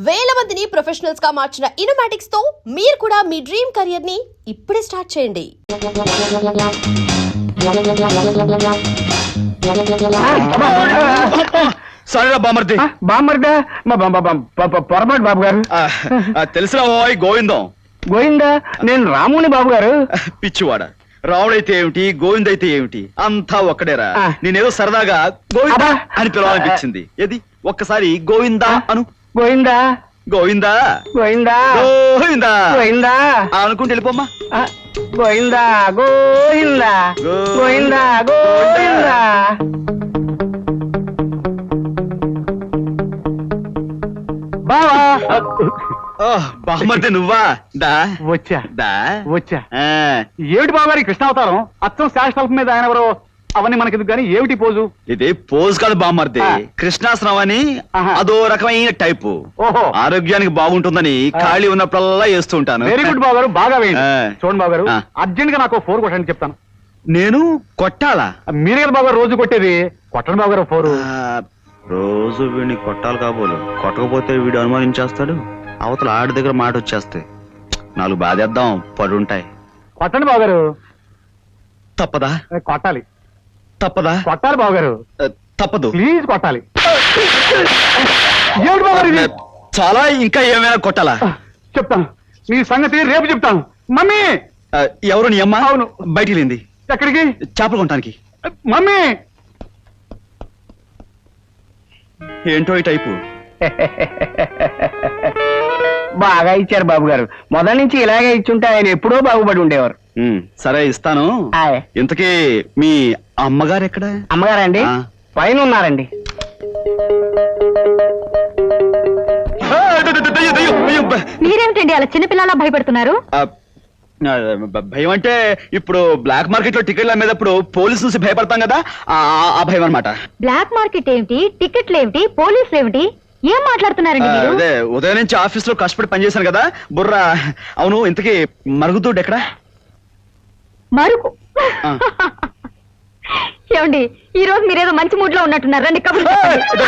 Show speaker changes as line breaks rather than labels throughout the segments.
వేల మందిని ప్రొఫెషనల్స్ గా మార్చిన ఇనోమాటిక్స్ తో మీరు కూడా మీ డ్రీమ్ కెరియర్ ని ఇప్పుడే స్టార్ట్ చేయండి.
సరేరా బామర్ది.
బామర్దా పొరపాటు బాబు గారు.
తెలిసిన గోవిందం.
గోవిందా? నేను రాముని బాబు గారు.
పిచ్చివాడ, రావుడైతే ఏమిటి, గోవిందైతే ఏమిటి, అంతా ఒక్కడేరా. నేనేదో సరదాగా గోవిందా అని పిలవాలనిపించింది. ఏది ఒక్కసారి గోవిందా అను.
గోవిందా
గోవిందా
గోవిందా
గోవిందా
గోవిందా
అనుకుంటే వెళ్ళిపోమ్మా.
గోవిందా గోవిందా గోవిందా గోవిందా. బావా
బామర్ది నువ్వా? దా
వచ్చా
దా
వచ్చా. ఏమిటి బాబు గారి కృష్ణావతారం? అచ్చం శాశ్వత మీద ఆయన ఎవరో అవన్నీ మనకెందుకు గానీ ఏమిటి పోజు?
ఇది పోజ్ కాదు బామర్ది, కృష్ణాసనం అని అదో రకమైన టైపు.
ఓహో,
ఆరోగ్యానికి బాగుంటుందని ఖాళీ ఉన్నప్పుడల్లా వేస్తూ ఉంటాను.
వెరీ గుడ్ బాబు గారు, బాగా వేయండి. చూడండి బాబు గారు, అర్జెంట్ గా నాకు 4 కొట్టండి చెప్తాను.
నేను కొట్టాలా?
మీరే కదా బాబు గారు రోజు కొట్టేది. కొట్టండి బాబు గారు 4.
రోజు వీడిని కొట్టాలి కాబోలు, కొట్టకపోతే వీడు అనుమానించేస్తాడు. అవతల ఆడి దగ్గర మాట వచ్చేస్తే 4 బాధేద్దాం, పడుంటాయి.
కొట్టండి బాబు గారు.
తప్పదా?
కొట్టాలి.
తప్పదా?
కొట్టాలి బాబు గారు.
తప్పదు,
ప్లీజ్ కొట్టాలి. ఏమిటి బాబు గారు ఇది?
చాలా ఇంకా ఏమైనా కొట్టాలా?
చెప్తాను, నీ సంగతి రేపు చెప్తాను. మమ్మీ!
ఎవరు నీ అమ్మ?
అవును.
బయటికి లేంది.
ఎక్కడికి?
చేపలు కొనటానికి.
మమ్మీ!
ఏంటో ఈ టైపు.
బాగా ఇచ్చారు బాబు గారు. మొదటి నుంచి ఇలాగే ఇచ్చుంటే ఆయన ఎప్పుడో బాగుపడి ఉండేవారు.
సరే ఇస్తాను. ఇంతకీ మీ అమ్మగారు ఎక్కడ?
అమ్మగారండి పైన ఉన్నారండి.
మీరేమిటండి అలా చిన్నపిల్లలా భయపడుతున్నారు?
భయం అంటే ఇప్పుడు బ్లాక్ మార్కెట్ లో టికెట్లు అమ్మేటప్పుడు పోలీసు నుంచి భయపడతాం కదా, ఆ భయం అనమాట.
బ్లాక్ మార్కెట్ ఏమిటి, టికెట్లు ఏమిటి, పోలీసులు ఏమిటి, ఏం మాట్లాడుతున్నారండి మీరు?
అదే ఉదయం నుంచి ఆఫీస్ లో కష్టపడి పనిచేశాను కదా బుర్ర. అవును, ఇంతకీ మరుగుదొడ్డు ఎక్కడ?
మరుగు ఏమండి, ఈ రోజు మీరేదో మంచి మూడ్ లో ఉన్నట్టున్నారు. రండి కబుర్లు చెప్పండి.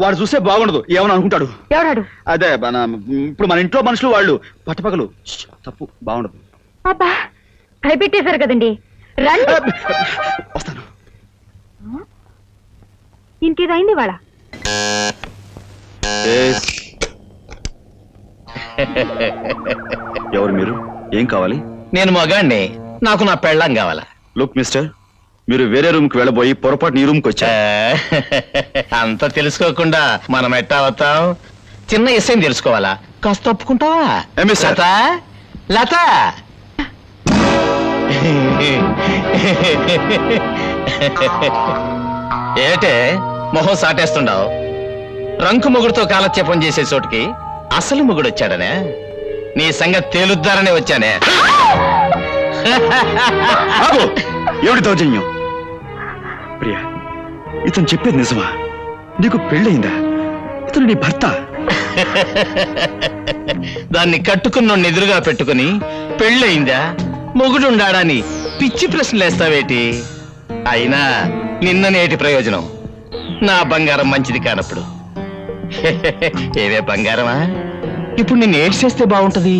వాడు చూస్తే బాగుండదు, ఏమని అనుకుంటాడు.
ఎవడాడు?
అదే ఇప్పుడు మన ఇంట్లో మనుషులు వాళ్ళు పట్టపగలు. తప్పు, బాగుండదు.
అబ్బా, భయపెట్టేశారు కదండి. రండి.
వస్తాను.
ఇంకేదైంది వాళ్ళ?
ఎవరు మీరు? ఏం కావాలి?
నేను మగాణ్ణి, నాకు నా పెళ్ళాం కావాలా.
లుక్ మిస్టర్, మీరు వేరే రూమ్ కి వెళ్ళబోయి పొరపాటు ఈ రూమ్ కి వచ్చా.
అంత తెలుసుకోకుండా మనం ఎట్టా అవుతాం? చిన్న విషయం తెలుసుకోవాలా? కాస్త తప్పుకుంటావా? లత లత ఏటే మొహం సాటేస్తుండవు? రంకు మొగుడుతో కాలక్షేపం చేసే చోటుకి అసలు మొగుడు వచ్చాడనే. నీ సంగతి తేలుద్దారనే వచ్చానే.
ఏమిటి దౌర్జన్యం? ప్రియా, ఇతను చెప్పేది నిజమా? నీకు పెళ్ళయిందా? ఇతను నీ భర్త?
దాన్ని కట్టుకున్న ఎదురుగా పెట్టుకుని పెళ్ళయిందా, మొగుడుండాడని పిచ్చి ప్రశ్నలేస్తావేటి? అయినా నిన్ననేటి ప్రయోజనం? నా బంగారం మంచిది కానప్పుడు. ఏవే బంగారమా, ఇప్పుడు నిన్ను ఏడ్ చేస్తే బాగుంటది.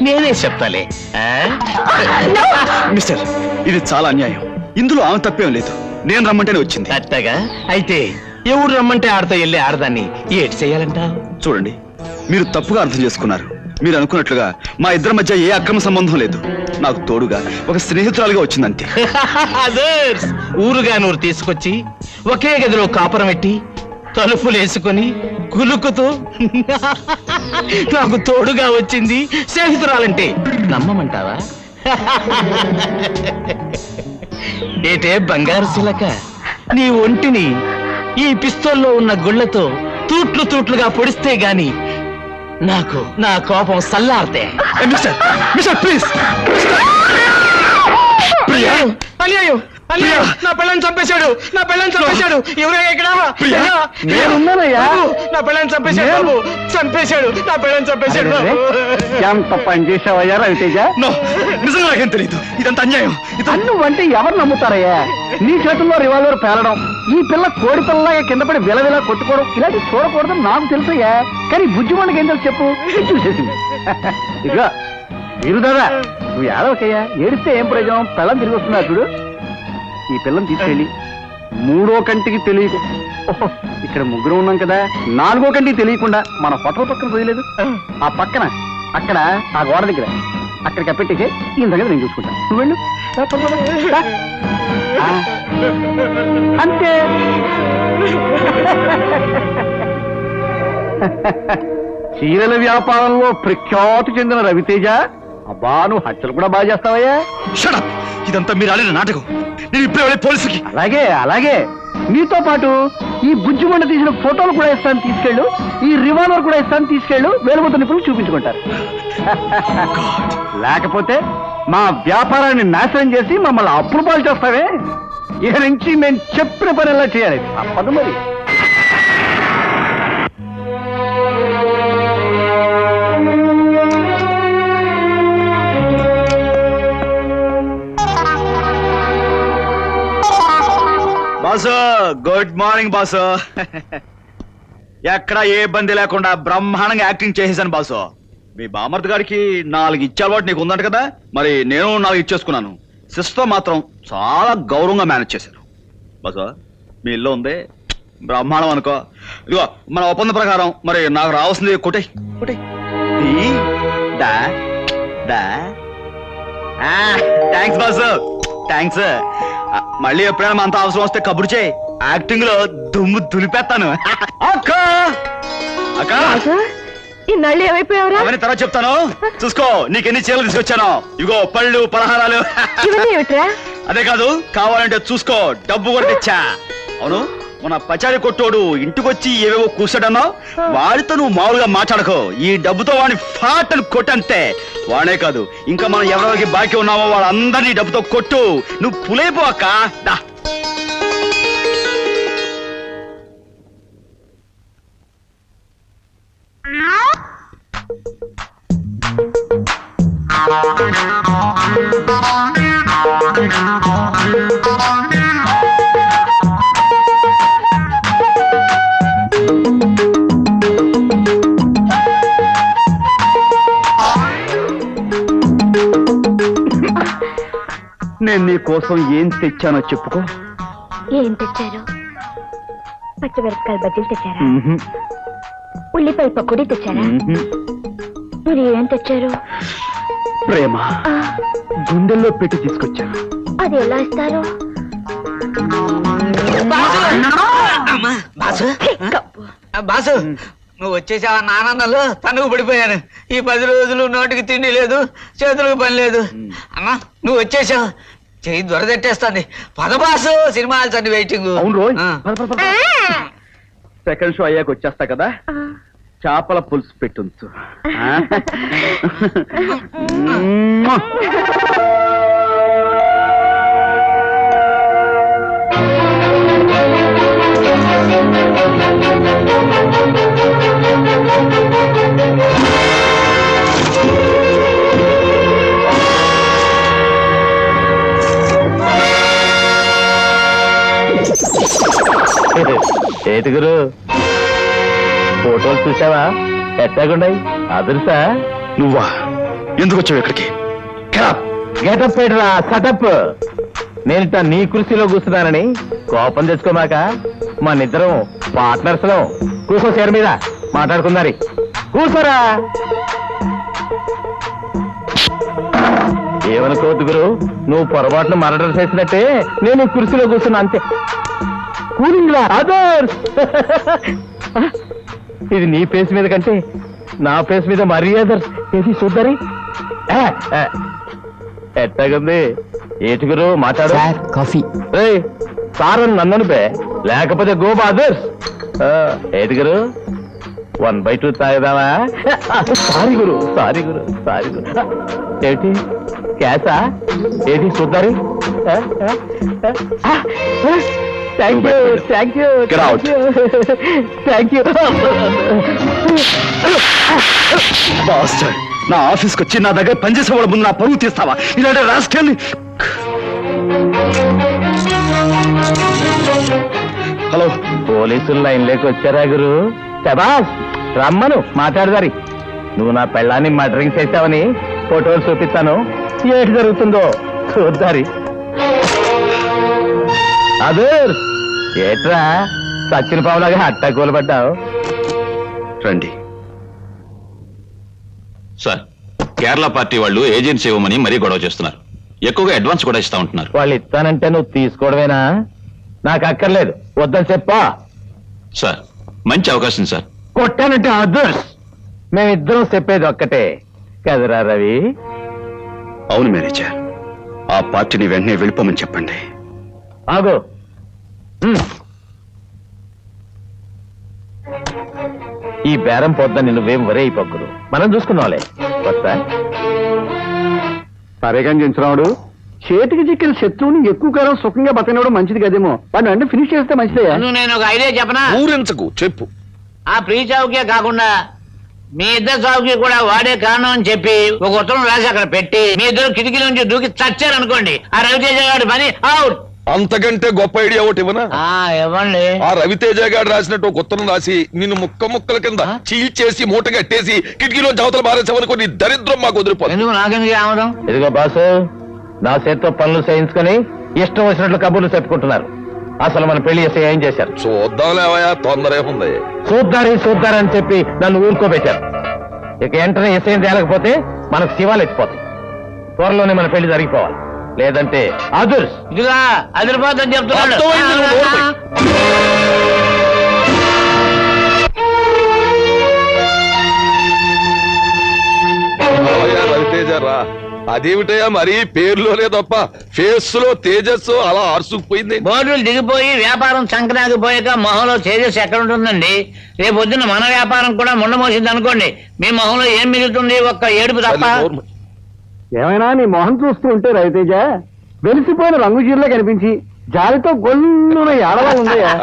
నేనే చెప్తాలే.
మిస్టర్, ఇది చాలా అన్యాయం. ఇందులో ఆమె తప్పేం లేదు. నేను రమ్మంటేనే వచ్చింది.
అట్టగా అయితే ఎవరు రమ్మంటే ఆడతా వెళ్ళి ఆడదాన్ని ఏడ్ చేయాలంట?
చూడండి, మీరు తప్పుగా అర్థం చేసుకున్నారు. మీరు అనుకున్నట్లుగా మా ఇద్దరి మధ్య ఏ అక్రమ సంబంధం లేదు. నాకు తోడుగా ఒక స్నేహితురాలుగా వచ్చిందంతే.
ఊరుగా నూరు తీసుకొచ్చి ఒకే గదిలో కాపురం పెట్టి తలుపులు వేసుకొని కులుకుతూ నాకు తోడుగా వచ్చింది స్నేహితురాలంటే నమ్మమంటావా? ఏటే బంగారు శిలక, నీ ఒంటిని ఈ పిస్తోల్లో ఉన్న గుళ్లతో తూట్లు తూట్లుగా పొడిస్తే గాని నాకు నా కోపం సల్లార్తే.
ప్లీజ్.
అయ్యో అయ్యో, నా పిల్లని చంపేశాడు, నా పిల్లని చంపేశాడు. ఎవరయ్యా ఇక్కడ?
నేనున్నానయ్యా.
నా పిల్లని చంపేశాడు బాబు, చంపేశాడు, నా పిల్లని చంపేశాడు.
ఎంత పని చేసావయ్యా రవితేజ?
నో, నిజంగా నాకేం తెలియదు. ఇదంతా అన్యాయం.
నువ్వంటే ఎవరు నమ్ముతారయ్యా? నీ చేతుల్లో రివాల్వర్ పేలడం, ఈ పిల్ల కోడి పిల్లలాగా కింద పడి విలవిలా కొట్టుకోవడం ఇలాంటి చూడకూడదని నాకు తెలుసయ్యా. కానీ బుజ్జిమండకి ఏం తెలుసు చెప్పు? చూసేసింది. ఇదిగో వీరు దాదా, నువ్వు ఏడవకయ్యా. ఏడిస్తే ఏం ప్రయోజనం? పిల్లని తిరిగి వస్తున్నా చూడు. ఈ పిల్లని తీసుకెళ్ళి 3వ కంటికి తెలియదు, ఇక్కడ ముగ్గురు ఉన్నాం కదా, 4వ కంటికి తెలియకుండా మన హోటల్ పక్కన పోయలేదు, ఆ పక్కన అక్కడ ఆ గోడ దగ్గర అక్కడ కప్పెట్టేసి ఈ దగ్గర నేను చూసుకుంటాను. నువ్వు వెళ్ళు. రా, పద, పద. రా. అంతే. చీరల వ్యాపారంలో ప్రఖ్యాతి చెందిన రవితేజ, అబ్బా నువ్వు హత్యలు కూడా బాగా చేస్తావయ్యా.
Shut up! ఇదంతా మీరు ఆడిన నాటకం. నేను ఇప్పుడే వెళ్ళి పోలీసుకి.
అలాగే అలాగే, మీతో పాటు ఈ బుజ్జిమండ తీసిన ఫోటోలు కూడా ఇస్తాను, తీసుకెళ్ళు. ఈ రివాల్వర్ కూడా ఇస్తాను, తీసుకెళ్ళు. వేలుముద్ర నిపుణులు చూపించుకుంటారు. లేకపోతే మా వ్యాపారాన్ని నాశనం చేసి మమ్మల్ని అప్పులు పాలు చేస్తావే. ఇక నుంచి మేము చెప్పిన పని ఎలా చేయాలి? తప్పదు మరి.
Boss, good morning boss. ఎక్కడ ఏ ఇబ్బంది లేకుండా బ్రహ్మాండంగా యాక్టింగ్ చేసేసాను బాసు. మీ బామర్ది గారికి 4 ఇచ్చే అలవాటు నీకు ఉందంట కదా, మరి నేను 4 ఇచ్చేసుకున్నాను. సిస్టర్ మాత్రం చాలా గౌరవంగా మేనేజ్ చేశాను బాసు. మీ ఇల్లు ఉంది, బ్రహ్మాండం అనుకో. ఇదిగో మన ఒప్పంద ప్రకారం మరి నాకు రావాల్సింది కొట్టే కొట్టే. Thanks boss, thanks. మళ్ళీ ఎప్పుడైనా అంత అవసరం వస్తే కబురు చేయి. యాక్టింగ్ లో దుమ్ము దులిపేస్తాను. అక్క అక్క,
ఇన్నాళ్ళు ఏమైపోయావురా?
అవన్నీ తర్వాత చెప్తాను, చూసుకో. నీకెన్ని చీరలు తీసుకొచ్చాను. ఇగో పళ్ళు, పలహారాలు. అదే కాదు, కావాలంటే చూసుకో, డబ్బు కూడా తెచ్చా. అవును, మన పచారీ కొట్టోడు ఇంటికొచ్చి ఏవేవో కూర్చోడన్నావు, వాడితో నువ్వు మామూలుగా మాట్లాడకో. ఈ డబ్బుతో వాడిని ఫాటలు కొట్టంతే. వాడే కాదు, ఇంకా మనం ఎవరెవరికి బాకీ ఉన్నామో వాళ్ళందరినీ డబ్బుతో కొట్టు. నువ్వు పులైపో అక్క. దా.
నేను నీ కోసం ఏం తెచ్చానో చెప్పుకో.
ఏం తెచ్చారు? పచ్చిమిరపకాయల బజ్జీలు తెచ్చారా? ఉల్లిపాయ పకోడీ తెచ్చారా? మరి ఏం తెచ్చారు?
ప్రేమ గుండెల్లో పెట్టి తీసుకొచ్చాను.
అది ఎలా ఇస్తారు?
బాసు, బాసు, నువ్వు వచ్చేసావా? ఆనందంలో తనుగు పడిపోయాను. ఈ 10 రోజులు నోటికి తిండి లేదు, చేతులకు పని లేదు. అమ్మా నువ్వు వచ్చేసావు, చెయ్యి దొరదెట్టేస్తుంది. పద బాసు, సినిమా హాల్స్ అన్ని వెయిటింగ్.
అవును రోజు సెకండ్ షో అయ్యాక వచ్చేస్తా కదా, చేపల పులుసు పెట్టుంచు. ఏటుగురు, ఫోటోలు చూసావా? ఎట్టాగుండాయి? అదురుసా?
నువ్వా? ఎందుకు వచ్చావు ఇక్కడికి?
గెటప్ పెట్టరా, సెటప్. నేనిట నీ కుర్చీలో కూర్చున్నానని కోపం తెచ్చుకోమాక. మన ఇద్దరం పార్ట్నర్స్ లో. కూర్చో చైర్ మీద, మాట్లాడుకుందారి. కూర్చోరా. ఏమనుకోవద్దు గురు, నువ్వు పొరపాటున మర్డర్ చేసినట్టే నేను ఈ కుర్చీలో కూర్చున్నా, అంతే. కూలింగ్ లా అదర్స్. ఇది నీ ఫేస్ మీద కంటే నా ఫేస్ మీద మరీ అదర్స్. ఏది చూద్దరి ఎట్టగుంది? ఏటుగురు మాట్లాడు.
కాఫీ.
సార్ నన్ను పే, లేకపోతే గో అదర్స్. ఏటుగురు 1/2 తాగుదామా? సారీ గురు, సారీ గురు, సారీ గురు. ఏమిటి క్యాసా? ఏది చూద్దరి? Thank you, thank you, thank you.
బాస్టర్, నా ఆఫీస్కి వచ్చి నా దగ్గర పనిచేసే వాళ్ళ ముందు నా పరువు తీస్తావా? ఇలాంటి రాసుకెళ్ళి. హలో,
పోలీసులు లైన్లోకి వచ్చారా గురు? శబాస్, రమ్మను మాట్లాడదారి. నువ్వు నా పెళ్ళాన్ని మర్డరింగ్ చేశావని ఫోటోలు చూపిస్తాను, ఏటి జరుగుతుందో చూద్దారి. అదే ఏట్రా సచ్చిన పావులాగా హట్టా కూలబడ్డావు?
రండి.
సార్, కేరళ పార్టీ వాళ్ళు ఏజెన్సీ ఇవ్వమని మరీ గొడవ చేస్తున్నారు. ఎక్కువగా అడ్వాన్స్ కూడా ఇస్తా ఉంటున్నారు.
వాళ్ళు ఇస్తానంటే నువ్వు తీసుకోవడమేనా? నాకు అక్కర్లేదు, వద్దని చెప్పా.
సార్, మంచి అవకాశం సార్.
కొట్టానంటే అదర్స్. మేమిద్దరం చెప్పేది ఒక్కటే కదరా రవి?
అవును మేనేజర్, ఆ పార్టీని వెంటనే వెళ్ళిపోమని చెప్పండి.
ఆగో. ఈ బేరం పొద్దని నువ్వేం వరే అయిపోకురు, మనం చూసుకున్నావులే. వస్తా. సరేగా చించురావుడు, చేతికి చిక్కిన శత్రువుని ఎక్కువ కాలం సుఖంగా బతకడం మంచిది కదేమో. వాడిని అంటే ఫినిష్ చేస్తే మంచిదే.
నేను ఒక ఐడియా చెప్పనా?
ఊరించకు, చెప్పు.
ఆ ప్రీ చౌకే కాకుండా మీ ఇద్దరు చౌకి కూడా వాడే కారణం అని చెప్పి ఒక ఉత్తరం రాసి అక్కడ పెట్టి మీ ఇద్దరు కిటికీ నుంచి దూకి చచ్చారనుకోండి, ఆ రవితేజ గారి పని అవుట్.
అంతకంటే గొప్ప ఐడియా ఒకటి ఇవ్వనా?
ఇవ్వండి.
ఆ రవితేజ గారు రాసినట్టు ఒక ఉత్తరం రాసి నిన్ను ముక్క ముక్కల కింద చీల్చేసి మూట కట్టేసి కిటికీలో అవతల మారేసామనుకో, నీ దరిద్రం మాకు వదిలిపోతుంది.
ఎందుకు నాకెందుకు ఆమదం?
ఇదిగో బాసు, నా చేత్తో పనులు చేయించుకొని ఇష్టం వచ్చినట్లు కబుర్లు చెప్పుకుంటున్నారు. అసలు మన పెళ్లి చేస్తే ఏం చేశారు?
చూద్దాంలేవయా, తొందర ఏముంది?
చూద్దారని చెప్పి నన్ను ఊరుకోబెట్టారు. ఇక వెంటనే ఎస్ఐ తేలకపోతే మనకు శివాలు ఎత్తిపోతాయి. త్వరలోనే మన పెళ్లి జరిగిపోవాలి, లేదంటే అదుర్స్.
ఇదిగా అదిరిపోతుందని చెప్తున్నాడు.
అర్థమైంది, నువ్వు నోరు మూయ్. రవితేజ రా. అదేమిటయా మరి పేరులోనే తప్ప ఫేస్ లో తేజస్సు అలా ఆర్సుకుపోయింది.
బోర్డులు దిగిపోయి వ్యాపారం సంక్రాంతిపోయాక మొహంలో తేజస్ ఎక్కడ ఉంటుందండి? రేపు పొద్దున్న మన వ్యాపారం కూడా ముండమోసింది అనుకోండి, మీ మొహంలో ఏం మిగులుతుంది? ఒక్క ఏడుపు తప్ప.
ఏమైనా నీ మొహం చూస్తూ ఉంటే రవితేజ వెలిసిపోయిన రంగు చీరలో కనిపించి జాలితో గొల్లున ఏడవా ఉందయ్యా.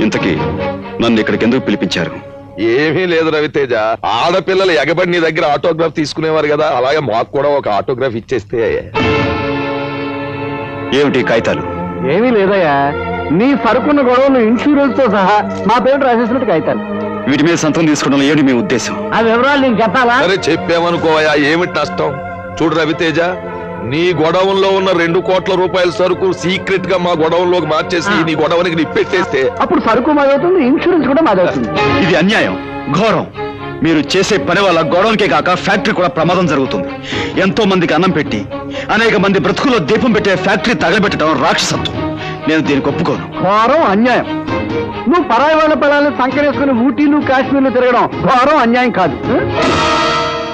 ఇంతకీ నన్ను ఇక్కడికి ఎందుకు పిలిపించారు?
ఏమీ లేదు రవితేజ, ఆడపిల్లలు ఎగబడి నీ దగ్గర ఆటోగ్రాఫ్ తీసుకునేవారు కదా, అలాగే మాకు కూడా ఒక ఆటోగ్రాఫ్ ఇచ్చేస్తే.
ఏమిటి కాగితాలు?
ఏమీ లేదయ్యా, నీ సరుకున్న గొడవలు ఇన్సూరెన్స్ తో సహా మా పేరు రాసేసినట్టు కాగితాలు.
వీటి మీద సంతం తీసుకోవడం ఏమిటి మీ ఉద్దేశం?
ఆ వివరాలు నేను చెప్పాలా?
సరే చెప్పామనుకోవయా, ఏమిటి నష్టం? చూడు రవితేజ, నీ గొడవంలో ఉన్న 2 కోట్ల రూపాయల సరుకు సీక్రెట్ గా మా గొడవంలోకి మార్చేసి నీ గొడవనికి నిప్పెట్టేస్తే
అప్పుడు సరుకు మాదవుతుంది, ఇన్సూరెన్స్ కూడా మాదవుతుంది.
ఇది అన్యాయం, ఘోరం. మీరు చేసే పని వల్ల గొడవలకే కాక ఫ్యాక్టరీ కూడా ప్రమాదం జరుగుతుంది. ఎంతో మందికి అన్నం పెట్టి అనేక మంది బ్రతుకుల్లో దీపం పెట్టే ఫ్యాక్టరీ తగలబెట్టడం రాక్షసత్వం. నేను దీనికి ఒప్పుకోను.
ఘోరం, అన్యాయం. నువ్వు పరాయి వాళ్ళ పిల్లల్ని సంకరేసుకుని ఊటీలు కాశ్మీర్లు తిరగడం ఘోరం, అన్యాయం కాదు.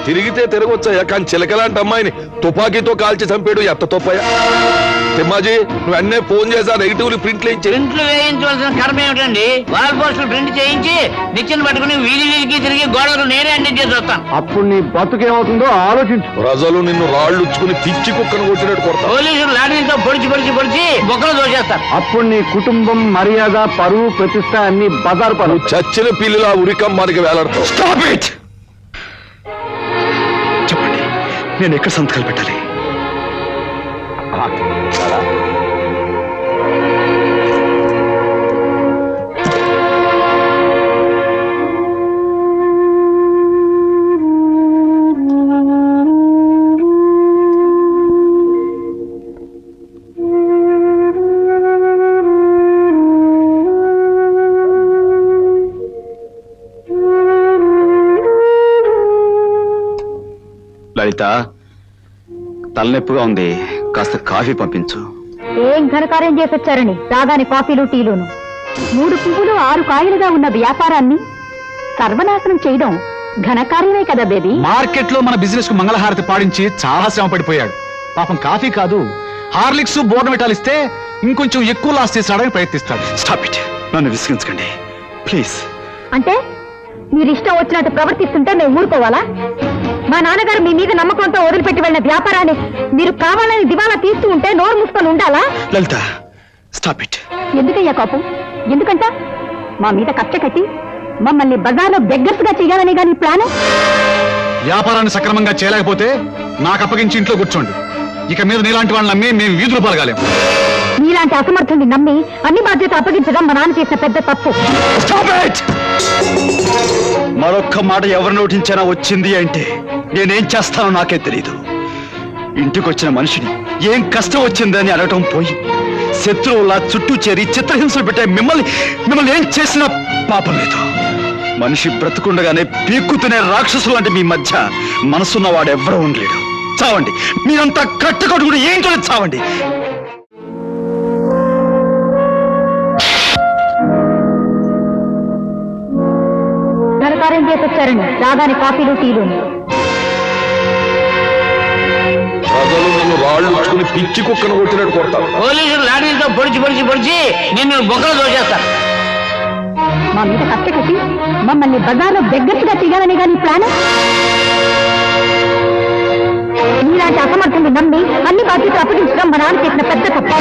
తిరిగితే తిరగొచ్చాయా, కానీ చిలకలాంటి అమ్మాయిని తుపాకీతో కాల్చి చంపాడు ఎంత తప్పయా? తిమ్మాజీ, నువ్వు అన్నే ఫోన్ చేసా నెగిటివ్లు ప్రింట్లు ఇచ్చి.
ప్రింట్లు వేయించవలసిన కర్మ ఏమిటండి? వాల్ పోస్టులు ప్రింట్ చేయించి నిచ్చెన పట్టుకుని వీధి వీధికి తిరిగి గోడలు నేనే అంటించేసి వస్తాను.
అప్పుడు నీ బతుకేమవుతుందో ఆలోచించు.
ప్రజలు నిన్ను రాళ్ళుచ్చుకుని పిచ్చి కుక్కను కొట్టినట్టు కొడతారు.
పోలీసులు లాఠీలతో పొడిచి బొక్కలు దోచేస్తారు.
అప్పుడు నీ కుటుంబం, మర్యాద, పరువు, ప్రతిష్ట అన్ని బజారు పనులు.
చచ్చిన పిల్లిలా ఉరికం మనకి వేలాడతావు.
Stop it! చెప్పండి, నేను ఎక్కడ సంతకాలు పెట్టాలి? లలిత, తలనొప్పిగా ఉంది, కాస్త కాఫీ పంపించు.
ఏం ఘనకార్యం చేసొచ్చారని రాగానే కాఫీలు టీలును. 3 పువ్వులు 6 కాయలుగా ఉన్న వ్యాపారాన్ని సర్వనాశనం చేయడం ఘనకార్యమే కదా బేబీ.
మార్కెట్ లో మన బిజినెస్ కు మంగళహారతి పాడించి చాలా శ్రమ పడిపోయాడు. పాపం కాఫీ కాదు, హార్లిక్స్ బోర్నవిటాలు ఇస్తే ఇంకొంచెం ఎక్కువ లాస్ చేసాడని ప్రయత్నిస్తాడు.
స్టాప్ ఇట్, నన్ను విసిగించకండి ప్లీజ్.
అంటే మీరు ఇష్టం వచ్చినట్టు ప్రవర్తిస్తుంటే మేము ఊరుకోవాలా? మా నాన్నగారు మీ మీద నమ్మకంతో వదిలిపెట్టి వెళ్ళిన వ్యాపారాన్ని మీరు కావాలని దివాలా తీస్తూ ఉంటే నోరు మూసుకొని ఉండాలా?
లలిత, స్టాప్ ఇట్.
ఎందుకయ్యా కోపం? ఎందుకంట మా మీద కక్ష కట్టి మమ్మల్ని బజార్లో బెగ్గర్స్ గా చేయాలని గాని ప్లాన్.
వ్యాపారాన్ని సక్రమంగా చేయలేకపోతే నాకు అప్పగించి ఇంట్లో కూర్చోండి. ఇక మీద నీలాంటి వాళ్ళని నమ్మి మేము వీధులు పాల్గాలేం.
మీలాంటి అసమర్థుల్ని నమ్మి అన్ని బాధ్యత అప్పగించడం మా నాన్న చేసిన పెద్ద తప్పు.
మరొక్క మాట ఎవరు నోటించినా వచ్చింది అంటే నేనేం చేస్తానో నాకే తెలీదు. ఇంటికొచ్చిన మనిషిని ఏం కష్టం వచ్చిందని అడగటం పోయి శత్రువులా చుట్టూ చేరి చిత్రహింసలు పెట్టే మిమ్మల్ని ఏం చేసినా పాపం లేదు. మనిషి బ్రతుకుండగానే పీక్కుతునే రాక్షసులు అంటే మీ మధ్య మనసున్న వాడు ఎవరూ ఉండలేడు. చావండి, మీరంతా కట్టుకట్టుకుని ఏంటో చావండి.
ఘనకార్యం చేసి వచ్చారండి. రాగానే కాఫీలు టీలు.
ప్రజలు నన్ను రాళ్ళు ఉంచుకుని పిచ్చి కుక్కను కొట్టినట్టు కొడతారు.
పోలీసులు లాఠీలతో పొడిచి నిన్ను బొక్కలు దోచేస్తారు.
మా మీద కట్ట కట్టి మమ్మల్ని బజార్లో బెగ్గర్స్ గా చేయాలని గాని ప్లాన్. మీలాంటి అసమర్థుల్ని నమ్మి అన్ని బాధ్యతలు అప్పగించడం మా నాన్న చేసిన పెద్ద తప్పు.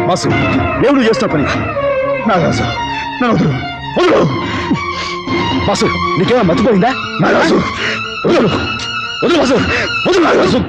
మాసు, దేవుడు చేస్తున్న పని నాగరాజు, నన్ను వదులు, వదులు. మాసు, నీకేమో మర్చిపోయిందా? నాగరాజు, వదులు, వదులు మాసు, వదులు నాగరాజు.